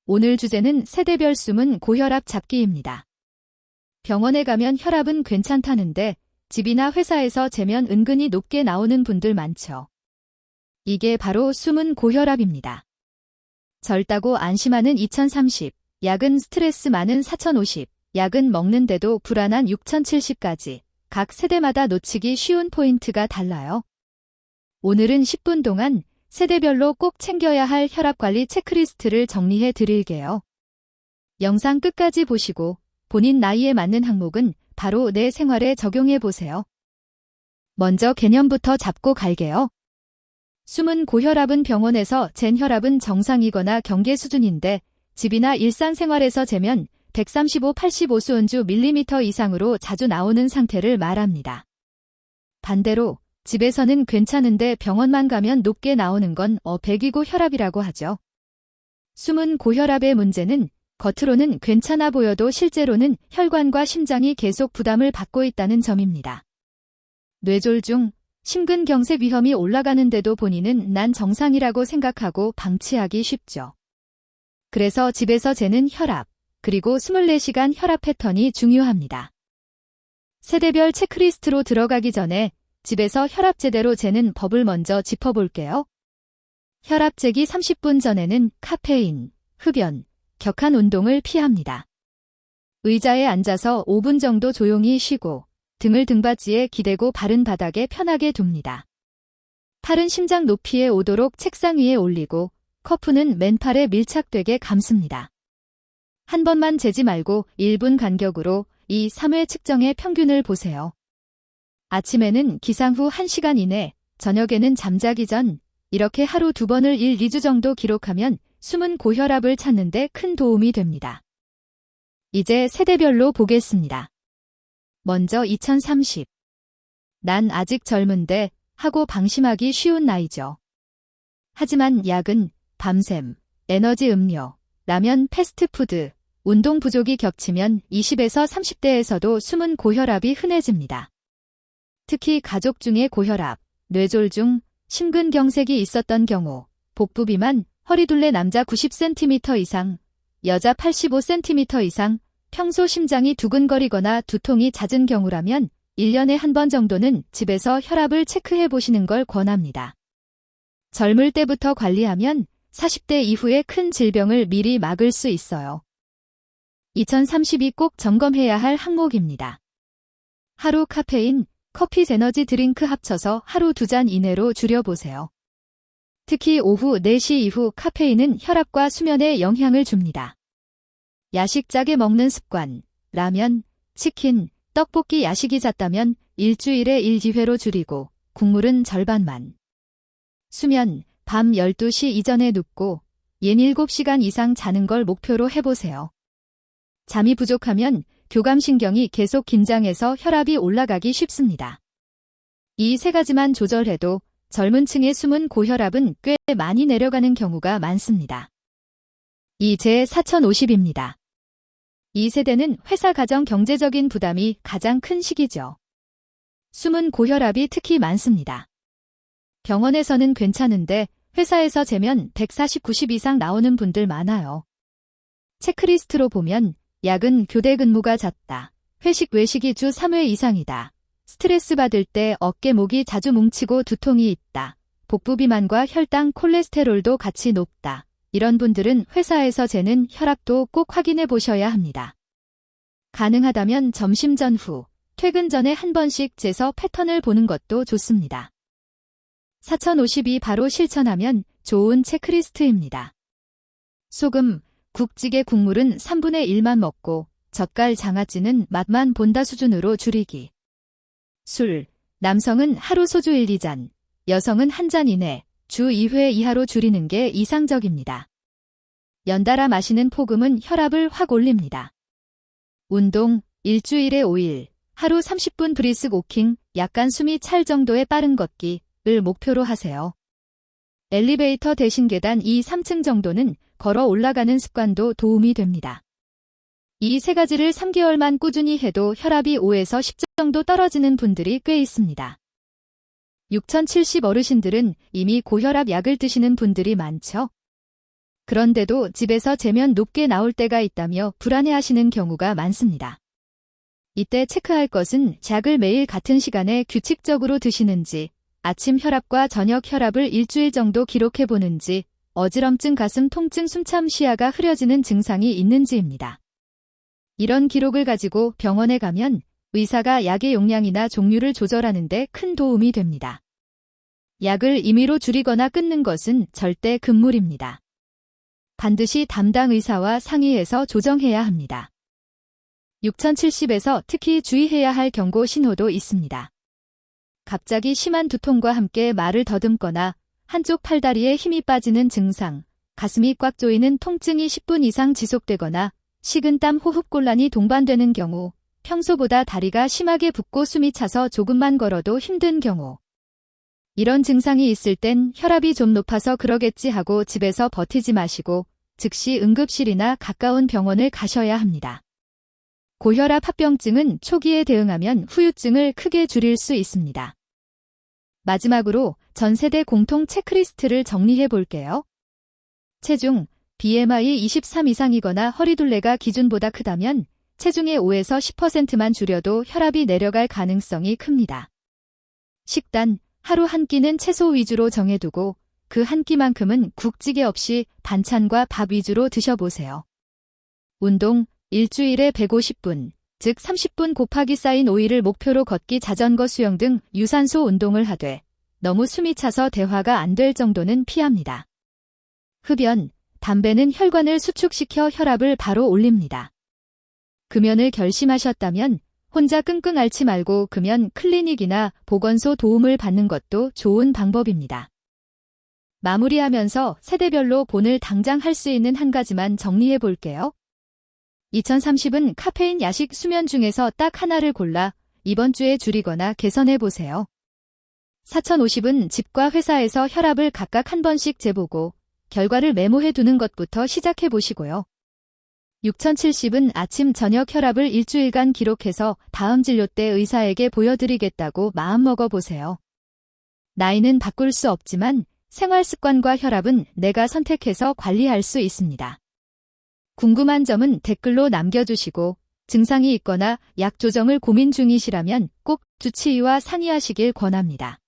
오늘 주제는 세대별 숨은 고혈압 잡기입니다. 병원에 가면 혈압은 괜찮다는데 집이나 회사에서 재면 은근히 높게 나오는 분들 많죠. 이게 바로 숨은 고혈압입니다. 젊다고 안심하는 2030, 약은 스트레스 많은 4050, 약은 먹는데도 불안한 6070까지 각 세대마다 놓치기 쉬운 포인트가 달라요. 오늘은 10분 동안 세대별로 꼭 챙겨야 할 혈압관리 체크리스트를 정리해 드릴게요. 영상 끝까지 보시고 본인 나이에 맞는 항목은 바로 내 생활에 적용해 보세요. 먼저 개념부터 잡고 갈게요. 숨은 고혈압은 병원에서 잰 혈압은 정상이거나 경계 수준인데 집이나 일상생활에서 재면 135/85수은주 밀리미터 이상으로 자주 나오는 상태를 말합니다. 반대로 집에서는 괜찮은데 병원만 가면 높게 나오는 건 배기구 혈압이라고 하죠. 숨은 고혈압의 문제는 겉으로는 괜찮아 보여도 실제로는 혈관과 심장이 계속 부담을 받고 있다는 점입니다. 뇌졸중, 심근경색 위험이 올라가는데도 본인은 난 정상이라고 생각하고 방치하기 쉽죠. 그래서 집에서 재는 혈압, 그리고 24시간 혈압 패턴이 중요합니다. 세대별 체크리스트로 들어가기 전에 집에서 혈압 제대로 재는 법을 먼저 짚어볼게요. 혈압 재기 30분 전에는 카페인, 흡연, 격한 운동을 피합니다. 의자에 앉아서 5분 정도 조용히 쉬고 등을 등받이에 기대고 바른 바닥에 편하게 둡니다. 팔은 심장 높이에 오도록 책상 위에 올리고 커프는 맨팔에 밀착되게 감습니다. 한 번만 재지 말고 1분 간격으로 2, 3회 측정해 평균을 보세요. 아침에는 기상 후 1시간 이내, 저녁에는 잠자기 전, 이렇게 하루 2번을 1, 2주 정도 기록하면 숨은 고혈압을 찾는 데 큰 도움이 됩니다. 이제 세대별로 보겠습니다. 먼저 2030. 난 아직 젊은데 하고 방심하기 쉬운 나이죠. 하지만 약은 밤샘, 에너지 음료, 라면, 패스트푸드, 운동 부족이 겹치면 20에서 30대에서도 숨은 고혈압이 흔해집니다. 특히 가족 중에 고혈압, 뇌졸중, 심근경색이 있었던 경우, 복부 비만, 허리둘레 남자 90cm 이상, 여자 85cm 이상, 평소 심장이 두근거리거나 두통이 잦은 경우라면 1년에 한 번 정도는 집에서 혈압을 체크해 보시는 걸 권합니다. 젊을 때부터 관리하면 40대 이후에 큰 질병을 미리 막을 수 있어요. 2030이 꼭 점검해야 할 항목입니다. 하루 카페인, 커피, 에너지 드링크 합쳐서 하루 2잔 이내로 줄여보세요. 특히 오후 4시 이후 카페인은 혈압과 수면에 영향을 줍니다. 야식 짜게 먹는 습관, 라면, 치킨, 떡볶이 야식이 잦다면 일주일에 1, 2회로 줄이고 국물은 절반만. 수면, 밤 12시 이전에 눕고 옌 7시간 이상 자는 걸 목표로 해보세요. 잠이 부족하면 교감신경이 계속 긴장해서 혈압이 올라가기 쉽습니다. 이 세 가지만 조절해도 젊은 층의 숨은 고혈압은 꽤 많이 내려가는 경우가 많습니다. 이제 4050입니다. 이 세대는 회사 가정 경제적인 부담이 가장 큰 시기죠. 숨은 고혈압이 특히 많습니다. 병원에서는 괜찮은데 회사에서 재면 140, 90 이상 나오는 분들 많아요. 체크리스트로 보면 약은 교대 근무가 잦다. 회식 외식이 주 3회 이상이다. 스트레스 받을 때 어깨 목이 자주 뭉치고 두통이 있다. 복부 비만과 혈당 콜레스테롤도 같이 높다. 이런 분들은 회사에서 재는 혈압도 꼭 확인해 보셔야 합니다. 가능하다면 점심 전후, 퇴근 전에 한 번씩 재서 패턴을 보는 것도 좋습니다. 4050이 바로 실천하면 좋은 체크리스트입니다. 소금, 국찌개 국물은 3분의 1만 먹고 젓갈 장아찌는 맛만 본다 수준으로 줄이기. 술, 남성은 하루 소주 1, 2잔, 여성은 1잔 이내, 주 2회 이하로 줄이는 게 이상적입니다. 연달아 마시는 폭음은 혈압을 확 올립니다. 운동, 일주일에 5일, 하루 30분 브리스 워킹, 약간 숨이 찰 정도의 빠른 걷기를 목표로 하세요. 엘리베이터 대신 계단 2, 3층 정도는 걸어 올라가는 습관도 도움이 됩니다. 이 세 가지를 3개월만 꾸준히 해도 혈압이 5에서 10 정도 떨어지는 분들이 꽤 있습니다. 6070 어르신들은 이미 고혈압 약을 드시는 분들이 많죠. 그런데도 집에서 재면 높게 나올 때가 있다며 불안해하시는 경우가 많습니다. 이때 체크할 것은 약을 매일 같은 시간에 규칙적으로 드시는지, 아침 혈압과 저녁 혈압을 일주일 정도 기록해 보는지, 어지럼증, 가슴 통증, 숨참, 시야가 흐려지는 증상이 있는지입니다. 이런 기록을 가지고 병원에 가면 의사가 약의 용량이나 종류를 조절하는 데 큰 도움이 됩니다. 약을 임의로 줄이거나 끊는 것은 절대 금물입니다. 반드시 담당 의사와 상의해서 조정해야 합니다. 6070에서 특히 주의해야 할 경고 신호도 있습니다. 갑자기 심한 두통과 함께 말을 더듬거나 한쪽 팔다리에 힘이 빠지는 증상, 가슴이 꽉 조이는 통증이 10분 이상 지속되거나 식은땀, 호흡곤란이 동반되는 경우, 평소보다 다리가 심하게 붓고 숨이 차서 조금만 걸어도 힘든 경우. 이런 증상이 있을 땐 혈압이 좀 높아서 그러겠지 하고 집에서 버티지 마시고 즉시 응급실이나 가까운 병원을 가셔야 합니다. 고혈압 합병증은 초기에 대응하면 후유증을 크게 줄일 수 있습니다. 마지막으로 전 세대 공통 체크리스트를 정리해 볼게요. 체중, BMI 23 이상이거나 허리둘레가 기준보다 크다면 체중의 5에서 10%만 줄여도 혈압이 내려갈 가능성이 큽니다. 식단, 하루 한 끼는 채소 위주로 정해두고 그 한 끼만큼은 국찌개 없이 반찬과 밥 위주로 드셔보세요. 운동, 일주일에 150분, 즉 30분 곱하기 쌓인 5일을 목표로 걷기, 자전거, 수영 등 유산소 운동을 하되 너무 숨이 차서 대화가 안 될 정도는 피합니다. 흡연, 담배는 혈관을 수축시켜 혈압을 바로 올립니다. 금연을 결심하셨다면 혼자 끙끙 앓지 말고 금연 클리닉이나 보건소 도움을 받는 것도 좋은 방법입니다. 마무리하면서 세대별로 본을 당장 할 수 있는 한 가지만 정리해 볼게요. 2030은 카페인, 야식, 수면 중에서 딱 하나를 골라 이번 주에 줄이거나 개선해 보세요. 4050은 집과 회사에서 혈압을 각각 한 번씩 재보고 결과를 메모해 두는 것부터 시작해 보시고요. 6070은 아침, 저녁 혈압을 일주일간 기록해서 다음 진료 때 의사에게 보여드리겠다고 마음먹어 보세요. 나이는 바꿀 수 없지만 생활 습관과 혈압은 내가 선택해서 관리할 수 있습니다. 궁금한 점은 댓글로 남겨주시고 증상이 있거나 약 조정을 고민 중이시라면 꼭 주치의와 상의하시길 권합니다.